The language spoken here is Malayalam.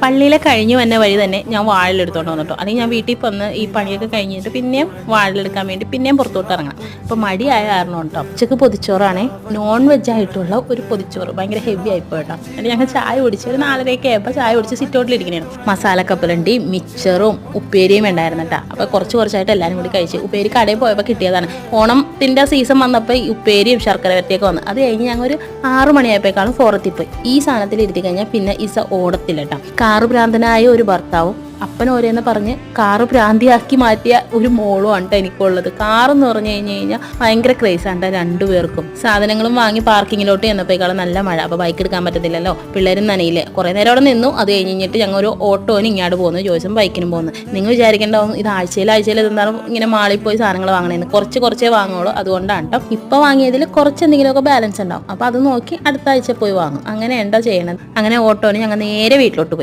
പള്ളിയിലെ കഴിഞ്ഞു വന്ന വഴി തന്നെ ഞാൻ വാഴലെടുത്തോണ്ട് വന്നിട്ടോ. അല്ലെങ്കിൽ ഞാൻ വീട്ടിൽ വന്ന് ഈ പണിയൊക്കെ കഴിഞ്ഞിട്ട് പിന്നെയും വാഴലെടുക്കാൻ വേണ്ടി പിന്നെയും പുറത്തോട്ട് ഇറങ്ങണം. അപ്പോൾ മടിയായ കാരണം കേട്ടോ. ഉച്ചക്ക് പൊതിച്ചോറാണേ, നോൺ വെജ് ആയിട്ടുള്ള ഒരു പൊതിച്ചോറ്, ഭയങ്കര ഹെവി ആയിപ്പോ കേട്ടോ. എന്നിട്ട് ഞങ്ങൾ ചായ കുടിച്ച് ഒരു 4:30 ആയപ്പോൾ ചായ കുടിച്ച് സിറ്റൗട്ടിലിരിക്കണേണ്. മസാല കപ്പലണ്ടിയും മിച്ചറും ഉപ്പേരിയും ഉണ്ടായിരുന്നു കേട്ടോ. അപ്പോൾ കുറച്ചായിട്ട് എല്ലാവരും കൂടി കഴിച്ചു. ഉപ്പേരി കടയിൽ പോയപ്പോൾ കിട്ടിയതാണ്. ഓണത്തിൻ്റെ സീസൺ വന്നപ്പോൾ ഈ ഉപ്പേരിയും ശർക്കര വരട്ടിയൊക്കെ വന്നു. അത് കഴിഞ്ഞ് ഞങ്ങൾ ഒരു 6 മണിയായപ്പോഴേക്കാളും ഫോറത്തിൽ ഈ സാധനത്തിൽ ഇരുത്തി കഴിഞ്ഞാൽ പിന്നെ ഓടത്തില്ല കേട്ടോ. കാറ് ഭ്രാന്തനായ ഒരു ഭർത്താവും അപ്പൻ ഓരോന്ന് പറഞ്ഞ് കാറ് ഭ്രാന്തിയാക്കി മാറ്റിയ ഒരു മോളും ആണ് എനിക്കുള്ളത്. കാറെന്ന് പറഞ്ഞു കഴിഞ്ഞാൽ ഭയങ്കര ക്രേസാണ് രണ്ടുപേർക്കും. സാധനങ്ങളും വാങ്ങി പാർക്കിങ്ങിലോട്ട് ചെന്നപ്പോഴേക്കാളും നല്ല മഴ. അപ്പോൾ ബൈക്ക് എടുക്കാൻ പറ്റത്തില്ലല്ലോ, പിള്ളേരും നനയില്ലേ. കുറേ നേരം അവിടെ നിന്നു. അത് കഴിഞ്ഞിട്ട് ഞങ്ങൾ ഒരു ഓട്ടോന് ഇങ്ങോട്ട് പോകുന്നു, ജോയ്സും ബൈക്കിനും പോകുന്നു. നിങ്ങൾ വിചാരിക്കേണ്ടാവും ഇത് ആഴ്ചയിൽ എന്താണ് ഇങ്ങനെ മാളിൽ പോയി സാധനങ്ങൾ വാങ്ങണേന്ന്. കുറച്ചേ വാങ്ങുള്ളൂ. അതുകൊണ്ടാണ് കേട്ടോ. ഇപ്പോൾ വാങ്ങിയതിൽ കുറച്ച് എന്തെങ്കിലുമൊക്കെ ബാലൻസ് ഉണ്ടാവും. അപ്പോൾ അത് നോക്കി അടുത്ത ആഴ്ച പോയി വാങ്ങും. അങ്ങനെ ഉണ്ടോ ചെയ്യണത്. അങ്ങനെ ഓട്ടോന് ഞങ്ങൾ നേരെ വീട്ടിലോട്ട് പോയി.